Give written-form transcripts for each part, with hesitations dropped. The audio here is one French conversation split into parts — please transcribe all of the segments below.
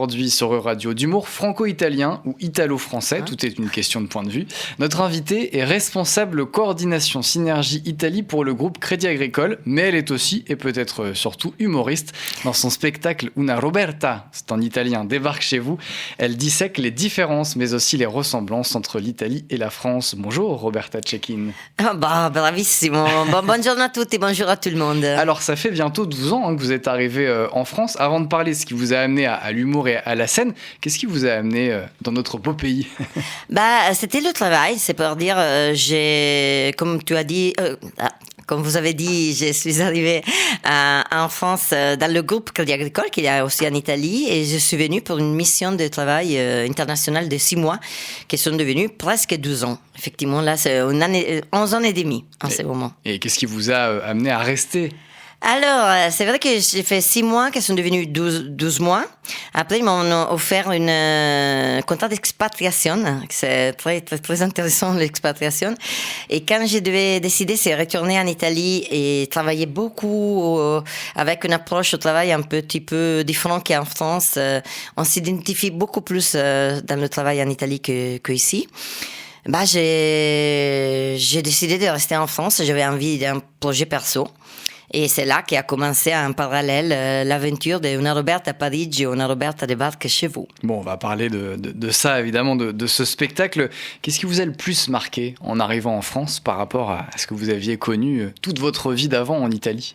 Aujourd'hui sur Radio d'humour franco-italien ou italo-français, tout est une question de point de vue. Notre invitée est responsable coordination Synergie Italie pour le groupe Crédit Agricole, mais elle est aussi et peut-être surtout humoriste. Dans son spectacle Una Roberta, c'est en italien, débarque chez vous. Elle dissèque les différences mais aussi les ressemblances entre l'Italie et la France. Bonjour Roberta Cecchin. Bravissimo. Buongiorno a tutti, bonjour à tout le monde. Alors ça fait bientôt 12 ans que vous êtes arrivé en France. Avant de parler de ce qui vous a amené à l'humour et à la scène, qu'est-ce qui vous a amené dans notre beau pays? C'était le travail, c'est pour dire, comme tu as dit, comme vous avez dit, je suis arrivée en France dans le groupe Crédit Agricole, qu'il y a aussi en Italie, et je suis venue pour une mission de travail internationale de 6 mois, qui sont devenus presque 12 ans. Effectivement, là, c'est 11 ans et demi en ce moment. Et qu'est-ce qui vous a amené à rester? Alors, c'est vrai que j'ai fait 6 mois qui sont devenus 12 mois. Après, ils m'ont offert un contrat d'expatriation. C'est très, très, très intéressant, l'expatriation. Et quand je devais décider, c'est retourner en Italie et travailler beaucoup avec une approche au travail un petit peu différente qu'en France. On s'identifie beaucoup plus dans le travail en Italie qu'ici. J'ai décidé de rester en France. J'avais envie d'un projet perso. Et c'est là qu'a commencé en parallèle l'aventure de Una Roberta à Paris et Una Roberta débarque chez vous. Bon, on va parler de ça, évidemment, de ce spectacle. Qu'est-ce qui vous a le plus marqué en arrivant en France par rapport à ce que vous aviez connu toute votre vie d'avant en Italie?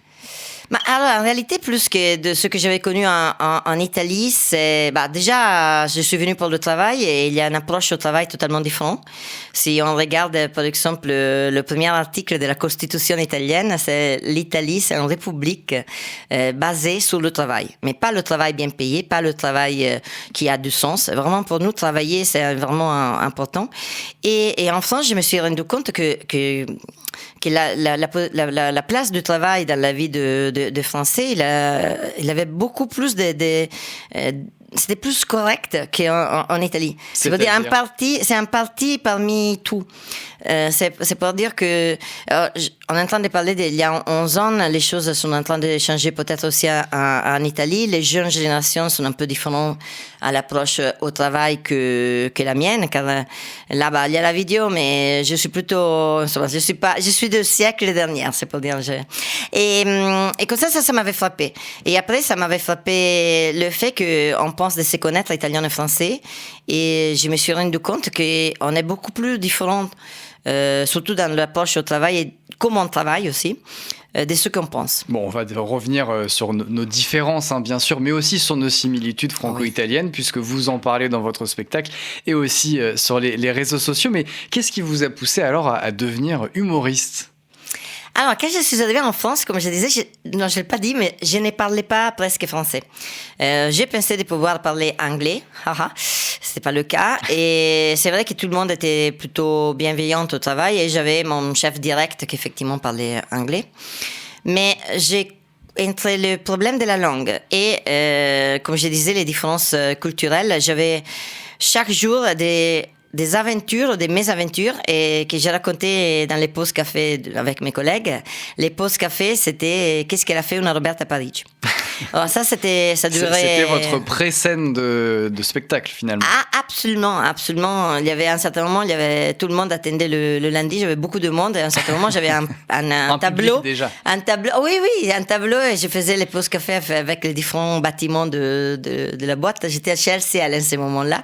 Alors, en réalité, plus que de ce que j'avais connu en Italie, c'est déjà, je suis venue pour le travail et il y a une approche au travail totalement différente. Si on regarde, par exemple, le premier article de la Constitution italienne, c'est l'Italie, c'est une république basée sur le travail, mais pas le travail bien payé, pas le travail qui a du sens. Vraiment, pour nous, travailler, c'est vraiment important. Et en France, je me suis rendu compte que la place du travail dans la vie de Français, il avait beaucoup plus c'était plus correct qu'en Italie. C'est-à-dire c'est un parti parmi tout. C'est pour dire que on est en train de parler d'il y a 11 ans, les choses sont en train de changer peut-être aussi en Italie. Les jeunes générations sont un peu différentes à l'approche au travail que la mienne, car là-bas il y a la vidéo, mais je suis plutôt, je suis du siècle dernier, c'est pour dire. Et comme ça m'avait frappé. Et après, ça m'avait frappé le fait qu'on pense de se connaître italien et français, et je me suis rendu compte qu'on est beaucoup plus différents, surtout dans l'approche au travail et comment on travaille aussi, de ce qu'on pense. Bon, on va revenir sur nos différences, bien sûr, mais aussi sur nos similitudes franco-italiennes, puisque vous en parlez dans votre spectacle et aussi sur les réseaux sociaux. Mais qu'est-ce qui vous a poussé alors à devenir humoriste ? Alors, quand je suis arrivée en France, comme je disais, je ne l'ai pas dit, mais je ne parlais pas presque français. J'ai pensé de pouvoir parler anglais. C'était pas le cas. Et c'est vrai que tout le monde était plutôt bienveillant au travail et j'avais mon chef direct qui effectivement parlait anglais. Mais entre le problème de la langue et, comme je disais, les différences culturelles, j'avais chaque jour des aventures, des mésaventures, et que j'ai raconté dans les pauses café avec mes collègues. Les pauses café, c'était qu'est-ce qu'elle a fait Una Roberta à Paris. Alors ça durait. C'était votre pré-scène de spectacle finalement. Absolument. Il y avait un certain moment, tout le monde attendait le lundi. J'avais beaucoup de monde et à un certain moment, j'avais un tableau. Déjà. Un tableau. Oui, un tableau et je faisais les pauses café avec les différents bâtiments de la boîte. J'étais à Chelsea à ce moment-là.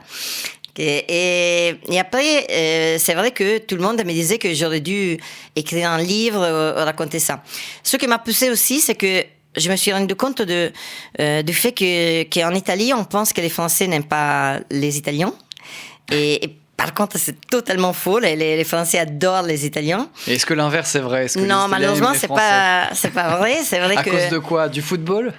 Et après, c'est vrai que tout le monde me disait que j'aurais dû écrire un livre, raconter ça. Ce qui m'a poussé aussi, c'est que je me suis rendu compte du fait qu'en Italie, on pense que les Français n'aiment pas les Italiens. Et par contre, c'est totalement faux. Les Français adorent les Italiens. Et est-ce que l'inverse est vrai? Non, malheureusement, c'est pas vrai. C'est vrai à cause de quoi? Du football?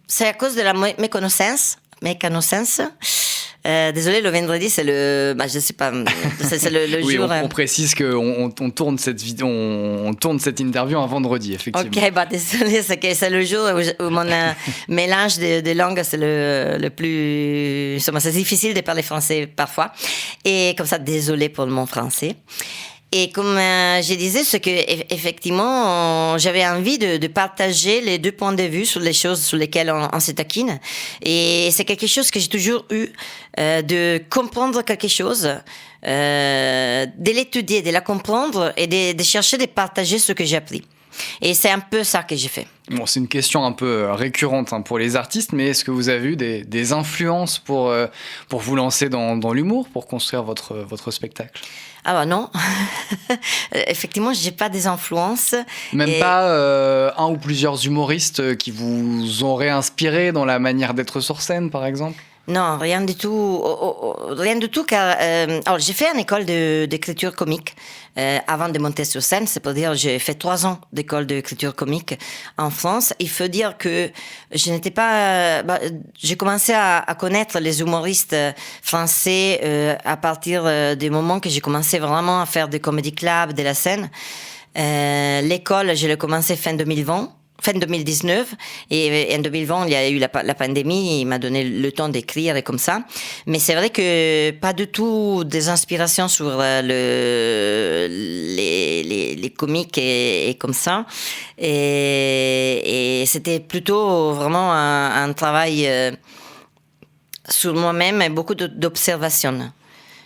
C'est à cause de la méconnaissance. Désolé, le vendredi, c'est le, je sais pas, c'est le oui, jour. On précise qu'on tourne cette vidéo, on tourne cette interview un vendredi, effectivement. Ok, désolé, c'est le jour où mon mélange de langues, c'est le plus, c'est difficile de parler français parfois. Et comme ça, désolé pour mon français. Et comme je disais, c'est que effectivement, j'avais envie de partager les deux points de vue sur les choses sur lesquelles on se taquine. Et c'est quelque chose que j'ai toujours eu, de comprendre quelque chose, de l'étudier, de la comprendre et de chercher de partager ce que j'ai appris. Et c'est un peu ça que j'ai fait. Bon, c'est une question un peu récurrente pour les artistes, mais est-ce que vous avez eu des influences pour vous lancer dans l'humour, pour construire votre spectacle ? Alors non, effectivement, j'ai pas des influences. Même pas un ou plusieurs humoristes qui vous auraient inspiré dans la manière d'être sur scène, par exemple ? Non, rien du tout, car alors j'ai fait une école d'écriture comique avant de monter sur scène, c'est-à-dire j'ai fait 3 ans d'école d'écriture comique en France. Il faut dire que je n'étais pas, j'ai commencé à connaître les humoristes français à partir du moment que j'ai commencé vraiment à faire des comedy clubs, de la scène. L'école, je l'ai commencé fin 2019, et en 2020 il y a eu la pandémie, il m'a donné le temps d'écrire et comme ça, mais c'est vrai que pas du tout des inspirations sur les comiques et comme ça, et c'était plutôt vraiment un travail sur moi-même et beaucoup d'observation.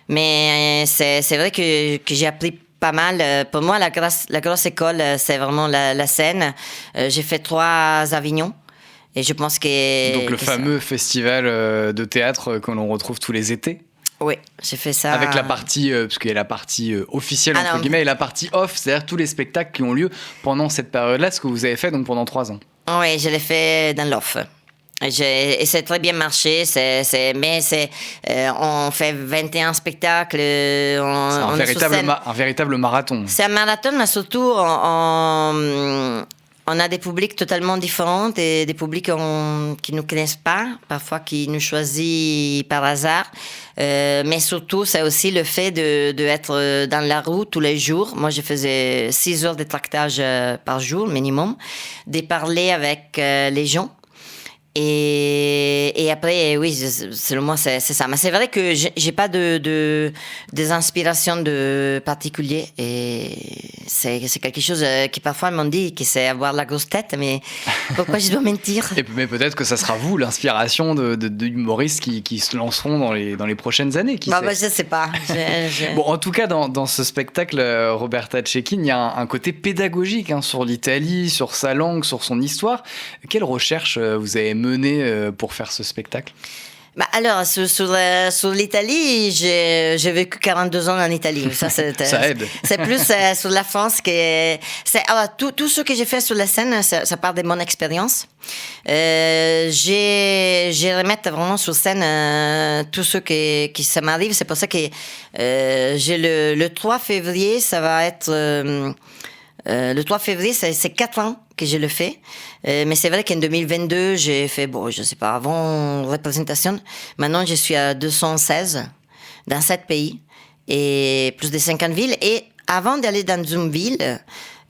Mais c'est vrai que j'ai appris pas mal. Pour moi, la grosse école, c'est vraiment la scène. J'ai fait 3 Avignon. Et je pense que... Donc le fameux festival de théâtre que l'on retrouve tous les étés. Oui, j'ai fait ça. Avec la partie, parce qu'il y a la partie officielle, entre guillemets, et la partie off, c'est-à-dire tous les spectacles qui ont lieu pendant cette période-là, ce que vous avez fait donc pendant 3 ans. Oui, je l'ai fait dans l'off. Et c'est très bien marché, on fait 21 spectacles. C'est un véritable marathon. C'est un marathon, mais surtout, on a des publics totalement différents et des publics qui ne nous connaissent pas, parfois qui nous choisissent par hasard. Mais surtout, c'est aussi le fait de être dans la rue tous les jours. Moi, je faisais 6 heures de tractage par jour, minimum, de parler avec les gens. Et après, oui, selon moi, c'est ça. Mais c'est vrai que j'ai pas des inspirations particulières. Et c'est quelque chose qui parfois m'ont dit que c'est avoir la grosse tête, mais pourquoi je dois mentir? Mais peut-être que ça sera vous, l'inspiration de humoristes qui se lanceront dans les prochaines années. Je sais pas. Bon, en tout cas, dans ce spectacle, Roberta Cecchin, il y a un côté pédagogique sur l'Italie, sur sa langue, sur son histoire. Quelle recherche vous avez menée pour faire ce spectacle? Alors, sur l'Italie, j'ai vécu 42 ans en Italie. Ça aide. C'est plus sur la France que... Alors, tout ce que j'ai fait sur la scène, ça part de mon expérience. J'ai remettre vraiment sur scène tout ce qui ça m'arrive. C'est pour ça que j'ai le 3 février, ça va être... le 3 février, c'est 4 ans que je le fais. Mais c'est vrai qu'en 2022, j'ai fait, je sais pas, avant représentation. Maintenant, je suis à 216 dans 7 pays et plus de 50 villes. Et avant d'aller dans une ville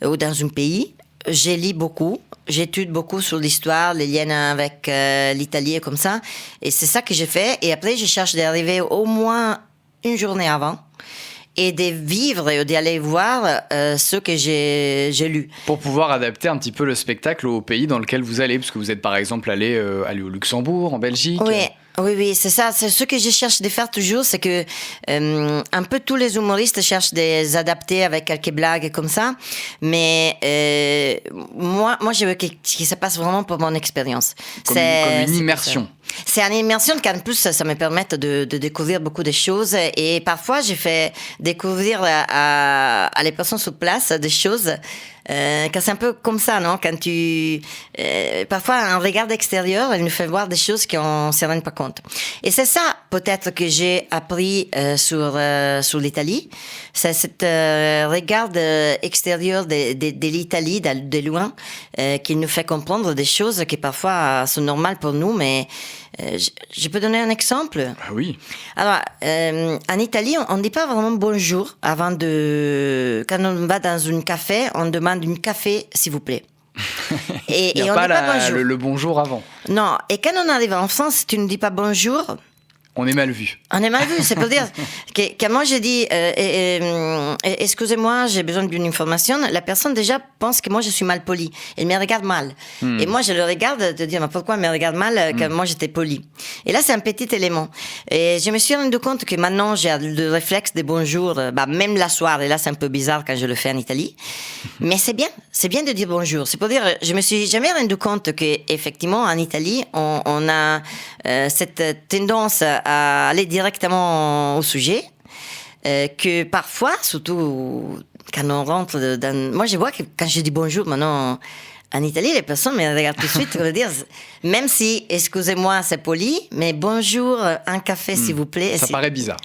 ou dans un pays, j'ai lu beaucoup. J'étudie beaucoup sur l'histoire, les liens avec l'Italie et comme ça. Et c'est ça que j'ai fait. Et après, je cherche d'arriver au moins une journée avant et de vivre et d'aller voir ce que j'ai lu. Pour pouvoir adapter un petit peu le spectacle au pays dans lequel vous allez, parce que vous êtes par exemple allé au Luxembourg, en Belgique. Oui, c'est ça. C'est ce que je cherche de faire toujours, c'est que un peu tous les humoristes cherchent de les adapter avec quelques blagues comme ça, mais moi je veux que ça passe vraiment pour mon expérience. Comme une immersion. C'est une immersion qu'en plus ça me permet de découvrir beaucoup de choses, et parfois j'ai fait découvrir à les personnes sur place des choses. Quand c'est un peu comme ça, non? Quand parfois un regard extérieur, il nous fait voir des choses qu'on ne se rend pas compte. Et c'est ça, peut-être, que j'ai appris sur l'Italie. C'est cet regard extérieur de l'Italie, de loin, qui nous fait comprendre des choses qui parfois sont normales pour nous, mais je peux donner un exemple? Oui. Alors, en Italie, on ne dit pas vraiment bonjour quand on va dans un café, on demande un café, s'il vous plaît. Il n'y a pas le bonjour avant. Non, et quand on arrive en France, tu ne dis pas bonjour, On est mal vu. On est mal vu, c'est pour dire que moi j'ai dit excusez-moi, j'ai besoin d'une information. La personne déjà pense que moi je suis mal poli. Elle me regarde mal. Et moi je le regarde de dire mais pourquoi elle me regarde mal quand moi j'étais poli. Et là c'est un petit élément. Et je me suis rendu compte que maintenant j'ai le réflexe de bonjour, même la soirée. Et là c'est un peu bizarre quand je le fais en Italie. Mais c'est bien de dire bonjour. C'est pour dire, je me suis jamais rendu compte que effectivement en Italie on a cette tendance à aller directement au sujet, que parfois, surtout quand on rentre dans... Moi, je vois que quand je dis bonjour maintenant en Italie, les personnes me regardent tout de suite pour dire, même si, excusez-moi, c'est poli, mais bonjour, un café, s'il vous plaît. Ça paraît bizarre.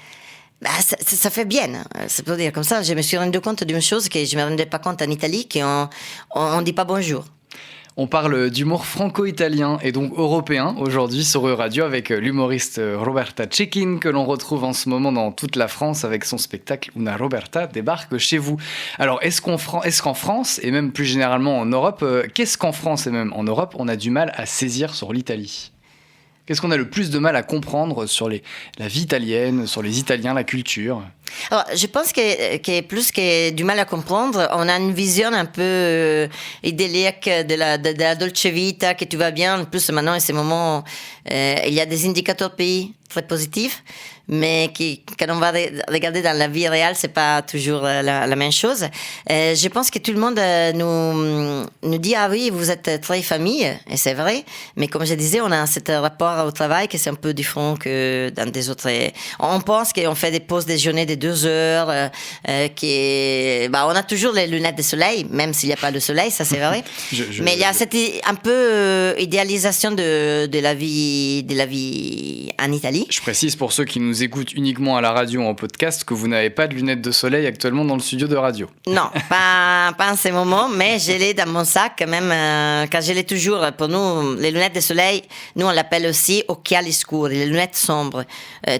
Ça fait bien. C'est pour dire comme ça, je me suis rendu compte d'une chose que je ne me rendais pas compte en Italie, qu'on ne dit pas bonjour. On parle d'humour franco-italien et donc européen aujourd'hui sur Radio avec l'humoriste Roberta Cecchin que l'on retrouve en ce moment dans toute la France avec son spectacle Una Roberta débarque chez vous. Alors est-ce qu'en France et même plus généralement en Europe, qu'est-ce qu'en France et même en Europe on a du mal à saisir sur l'Italie ? Qu'est-ce qu'on a le plus de mal à comprendre sur la vie italienne, sur les Italiens, la culture ? Alors, je pense que plus que du mal à comprendre, on a une vision un peu idyllique de la dolce vita, que tout va bien. En plus, maintenant, en ce moment, il y a des indicateurs pays très positifs, mais quand on va regarder dans la vie réelle, c'est pas toujours la même chose. Je pense que tout le monde nous dit ah oui, vous êtes très famille, et c'est vrai. Mais comme je disais, on a ce rapport au travail qui c'est un peu différent que dans des autres. On pense qu'on fait des pauses déjeuner de 2 heures, on a toujours les lunettes de soleil, même s'il n'y a pas de soleil, ça c'est vrai. Mais il y a cette un peu idéalisation de la vie en Italie. Je précise pour ceux qui nous écoutent uniquement à la radio ou en podcast que vous n'avez pas de lunettes de soleil actuellement dans le studio de radio. Non, pas en ce moment, mais je l'ai dans mon sac même, car je l'ai toujours. Pour nous, les lunettes de soleil, nous on l'appelle aussi occhiali scuri, les lunettes sombres.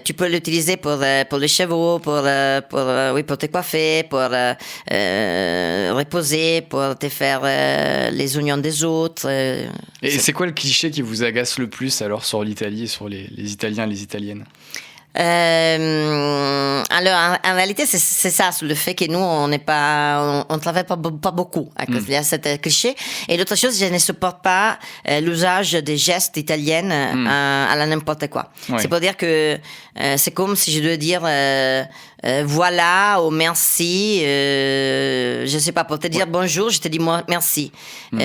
Tu peux l'utiliser pour les chevaux, pour te coiffer, pour reposer, pour te faire les oignons des autres. Et c'est quoi le cliché qui vous agace le plus alors sur l'Italie et sur les Italiens et les Italiennes ? Alors en réalité c'est ça, le fait que nous on travaille pas beaucoup à cause de cette cliché. Et l'autre chose, je ne supporte pas l'usage des gestes italiens à la n'importe quoi. Ouais. C'est pour dire que c'est comme si je devais dire voilà ou merci, je sais pas, pour te dire bonjour je te dis moi merci, ou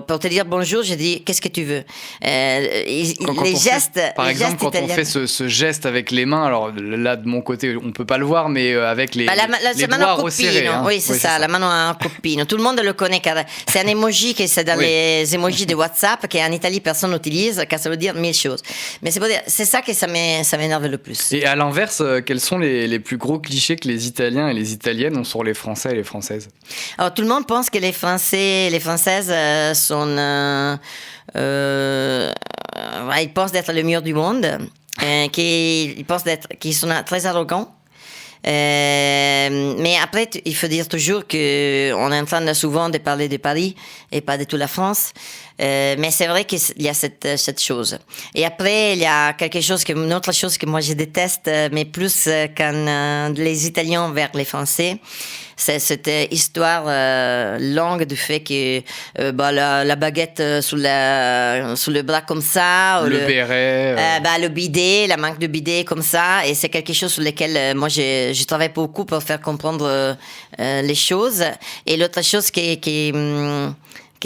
pour te dire bonjour je dis qu'est-ce que tu veux. Les gestes par exemple quand italiens. on fait ce geste avec les mains, alors là de mon côté on peut pas le voir, mais avec les doigts resserrés, hein. Oui, c'est ça, la mano a copino, tout le monde le connaît car c'est un emoji qui c'est dans les emojis de WhatsApp qu'en Italie personne n'utilise car ça veut dire 1000 choses, mais c'est pour dire, c'est ça que ça m'énerve le plus. Et à l'inverse, quels sont les plus gros clichés que les Italiens et les Italiennes ont sur les Français et les Françaises ? Alors tout le monde pense que les Français et les Françaises sont ils pensent d'être le meilleur du monde, qu'ils pensent qu'ils sont très arrogants. Mais après, il faut dire toujours que on est en train souvent de parler de Paris et pas de toute la France. Mais c'est vrai qu'il y a cette chose. Et après, il y a une autre chose que moi je déteste, mais plus quand les Italiens vers les Français. C'est cette histoire longue du fait que la baguette sous le bras comme ça, le béret, le bidet, la manque de bidet comme ça, et c'est quelque chose sur lequel moi je travaille beaucoup pour faire comprendre les choses. Et l'autre chose que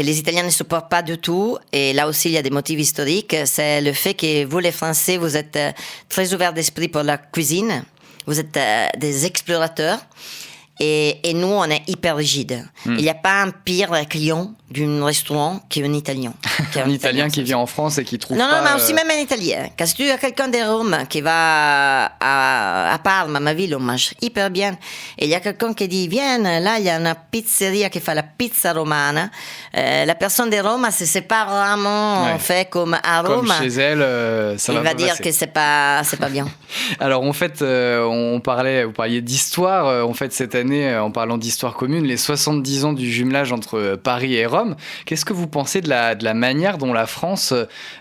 les Italiens ne supportent pas du tout, et là aussi il y a des motifs historiques, c'est le fait que vous les Français, vous êtes très ouverts d'esprit pour la cuisine, vous êtes des explorateurs. Et nous, on est hyper rigide. Il n'y a pas un pire client d'un restaurant qu'un Italien. Un Italien qui vient en France et qui trouve non, pas... Non, mais aussi même un Italien. Quand tu as quelqu'un de Rome qui va à Parme, à ma ville, on mange hyper bien. Et il y a quelqu'un qui dit, viens, là, il y a une pizzeria qui fait la pizza romana. La personne de Rome, c'est pas vraiment fait comme à Rome. Comme chez elle, ça il va dire que c'est pas bien. Alors, en fait, vous parliez d'histoire. En fait, cette année, en parlant d'histoire commune, les 70 ans du jumelage entre Paris et Rome. Qu'est-ce que vous pensez de la manière dont la France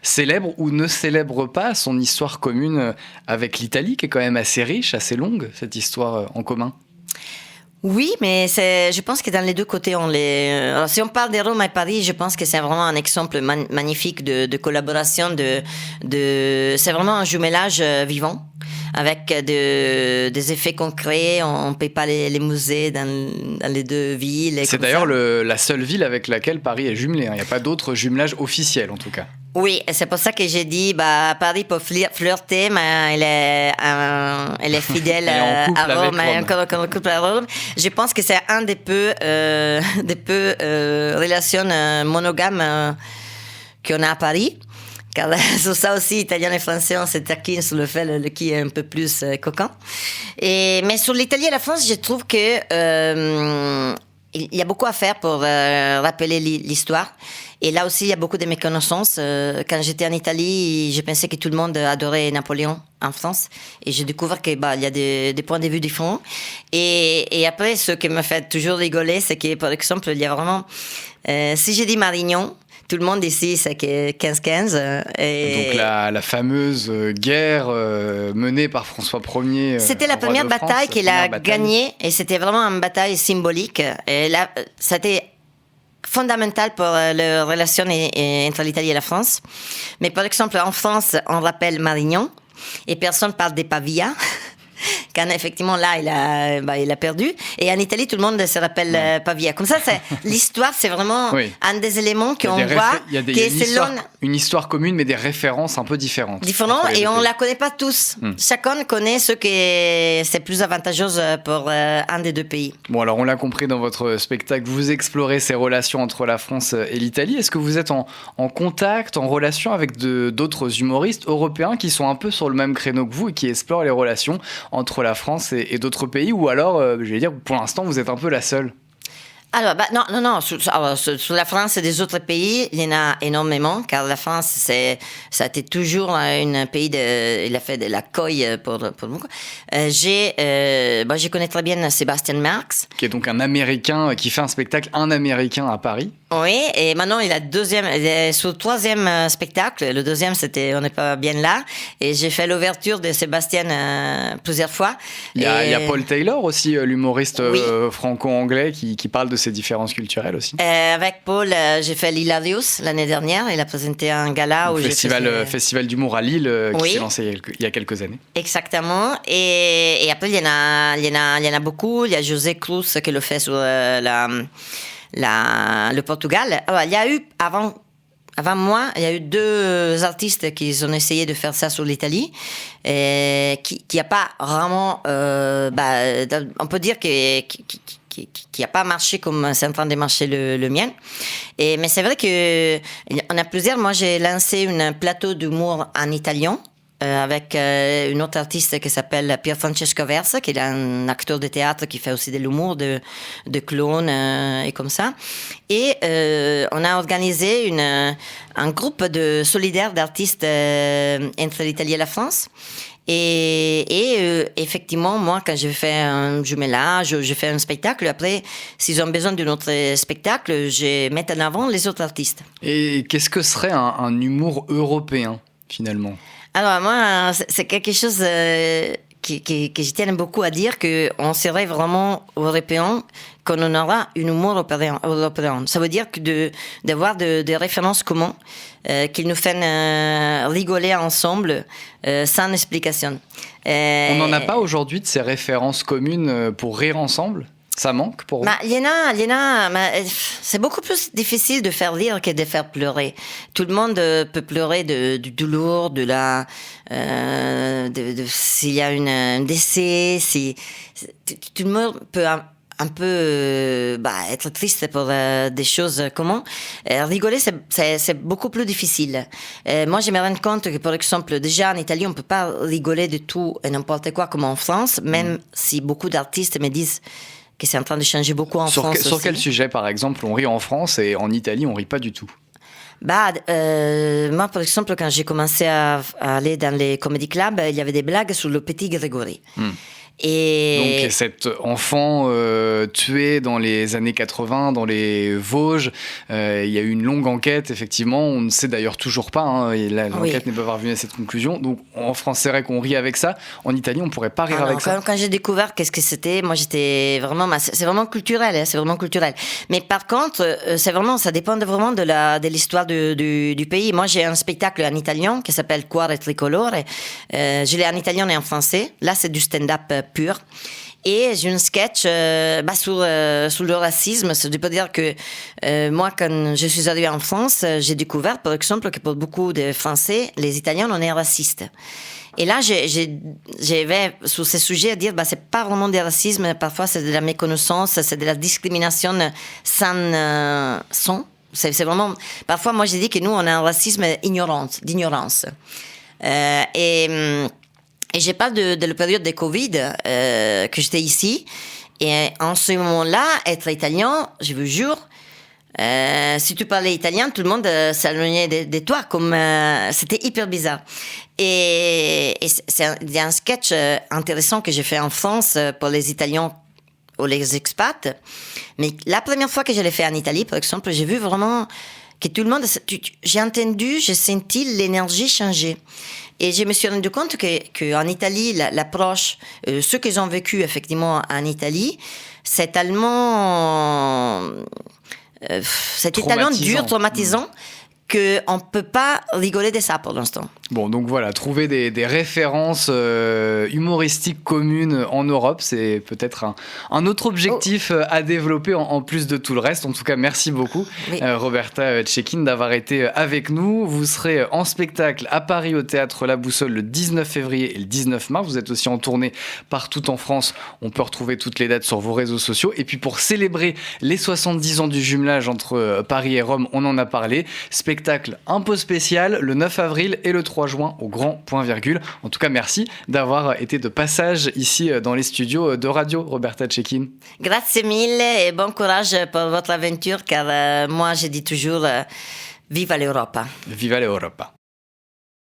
célèbre ou ne célèbre pas son histoire commune avec l'Italie, qui est quand même assez riche, assez longue, cette histoire en commun. Oui, mais je pense que dans les deux côtés, alors, si on parle de Rome et Paris, je pense que c'est vraiment un exemple magnifique de collaboration, c'est vraiment un jumelage vivant, avec des effets concrets. On ne paye pas les musées dans les deux villes. C'est d'ailleurs la seule ville avec laquelle Paris est jumelée. Il n'y a pas d'autre jumelage officiel, en tout cas. Oui, c'est pour ça que j'ai dit, Paris peut flirter, mais elle est fidèle à Rome, encore couple à Rome. Je pense que c'est un des peu relations monogames qu'on a à Paris. Car sur ça aussi, Italiens et Français, on se taquine sur le fait qui est un peu plus coquin. Mais sur l'Italie et la France, je trouve que il y a beaucoup à faire pour rappeler l'histoire. Et là aussi, il y a beaucoup de méconnaissances. Quand j'étais en Italie, je pensais que tout le monde adorait Napoléon en France. Et j'ai découvert qu'il y a des points de vue différents. Et après, ce qui me fait toujours rigoler, c'est que, par exemple, il y a vraiment... si je dis Marignan, tout le monde ici, c'est que 15-15. Donc la fameuse guerre menée par François Ier. C'était la première bataille qu'il a gagnée, et c'était vraiment une bataille symbolique. Et là, c'était fondamental pour les relations entre l'Italie et la France. Mais par exemple, en France, on rappelle Marignan, et personne parle des Pavia. Quand effectivement là il a perdu, et en Italie tout le monde se rappelle Pavia. Comme ça, l'histoire, c'est vraiment un des éléments qu'on voit. Il y a une histoire commune, mais des références un peu différentes. Et on la connaît pas tous. Chacun connaît ce qui c'est plus avantageux pour un des deux pays. Bon, alors on l'a compris dans votre spectacle, vous explorez ces relations entre la France et l'Italie. Est-ce que vous êtes en contact, en relation avec d'autres humoristes européens qui sont un peu sur le même créneau que vous et qui explorent les relations entre la France et d'autres pays, ou alors, je vais dire, pour l'instant, vous êtes un peu la seule? Alors, non. Sur la France et des autres pays, il y en a énormément, car la France, ça a été toujours un pays il a fait de la coille pour beaucoup. Je connais très bien Sébastien Marx. Qui est donc un Américain, qui fait un spectacle, un Américain à Paris. Oui, et maintenant il est sur le troisième spectacle. Le deuxième, c'était On n'est pas bien là. Et j'ai fait l'ouverture de Sébastien plusieurs fois. Il y a Paul Taylor aussi, l'humoriste franco-anglais qui parle de ces différences culturelles aussi. Avec Paul, j'ai fait l'Hilarious l'année dernière. Il a présenté un gala où festival d'humour à Lille qui s'est lancé il y a quelques années. Exactement. Et après, il y en a beaucoup. Il y a José Cruz qui le fait sur le Portugal. Alors, il y a eu avant moi, il y a eu deux artistes qui ont essayé de faire ça sur l'Italie, qui a pas vraiment, on peut dire qui a pas marché comme c'est en train de marcher le mien. Mais c'est vrai que on a plusieurs. Moi, j'ai lancé un plateau d'humour en italien. Avec une autre artiste qui s'appelle Pier Francesco Versa, qui est un acteur de théâtre qui fait aussi de l'humour, de clown et comme ça. Et on a organisé un groupe de solidaires d'artistes entre l'Italie et la France. Et effectivement, moi, quand je fais un jumelage, je fais un spectacle, après, s'ils ont besoin d'un autre spectacle, je mets en avant les autres artistes. Et qu'est-ce que serait un humour européen, finalement ? Alors moi, c'est quelque chose que je tiens beaucoup à dire, qu'on serait vraiment européen quand on aura un humour européen. Ça veut dire que d'avoir des références communes qui nous font rigoler ensemble sans explication. On n'en a pas aujourd'hui de ces références communes pour rire ensemble ? Ça manque pour vous? Il y en a, mais c'est beaucoup plus difficile de faire rire que de faire pleurer. Tout le monde peut pleurer du douleur, s'il y a un décès, tout le monde peut un peu être triste pour des choses communes. Rigoler, c'est beaucoup plus difficile. Moi, je me rends compte que, par exemple, déjà en Italie, on peut pas rigoler de tout et n'importe quoi comme en France, même si beaucoup d'artistes me disent que c'est en train de changer beaucoup en France. Sur quel sujet, par exemple, on rit en France et en Italie, on rit pas du tout? Moi, par exemple, quand j'ai commencé à aller dans les comedy clubs, il y avait des blagues sur le petit Grégory. Et donc cet enfant tué dans les années 80 dans les Vosges, il y a eu une longue enquête, effectivement, on ne sait d'ailleurs toujours pas, l'enquête n'est pas parvenue à cette conclusion, donc en France c'est vrai qu'on rit avec ça, en Italie on pourrait pas rire avec ça. Quand j'ai découvert qu'est-ce que c'était, moi j'étais vraiment, c'est vraiment culturel, c'est vraiment culturel. Mais par contre, ça dépend vraiment de l'histoire du pays. Moi j'ai un spectacle en italien qui s'appelle Cuore Tricolore, je l'ai en italien et en français, là c'est du stand-up pur. Et j'ai un sketch sur le racisme. Je peux dire que moi, quand je suis arrivée en France, j'ai découvert, par exemple, que pour beaucoup de Français, les Italiens, on est racistes. Et là, j'avais sur ces sujets à dire, c'est pas vraiment du racisme, parfois c'est de la méconnaissance, c'est de la discrimination sans son. C'est vraiment, parfois moi j'ai dit que nous, on a un racisme d'ignorance. Et je parle de la période de Covid, que j'étais ici. Et en ce moment-là, être italien, je vous jure, si tu parlais italien, tout le monde s'éloignait de toi, comme c'était hyper bizarre. Et il y a un sketch intéressant que j'ai fait en France pour les Italiens ou les expats. Mais la première fois que je l'ai fait en Italie, par exemple, j'ai vu vraiment que tout le monde, j'ai senti l'énergie changer. Et je me suis rendu compte que en Italie, l'approche, ceux qui ont vécu effectivement en Italie, c'est tellement dur, traumatisant, qu'on ne peut pas rigoler de ça pour l'instant. Bon, donc voilà, trouver des références humoristiques communes en Europe, c'est peut-être un autre objectif à développer en plus de tout le reste. En tout cas, merci beaucoup, Roberta Cecchin, d'avoir été avec nous. Vous serez en spectacle à Paris au Théâtre La Boussole le 19 février et le 19 mars. Vous êtes aussi en tournée partout en France. On peut retrouver toutes les dates sur vos réseaux sociaux. Et puis pour célébrer les 70 ans du jumelage entre Paris et Rome, on en a parlé. Spectacle un peu spécial le 9 avril et le 3 juin au Grand Point Virgule. En tout cas, merci d'avoir été de passage ici dans les studios de radio, Roberta Cecchin. Grazie mille et bon courage pour votre aventure, car moi je dis toujours viva l'Europa. Viva l'Europa.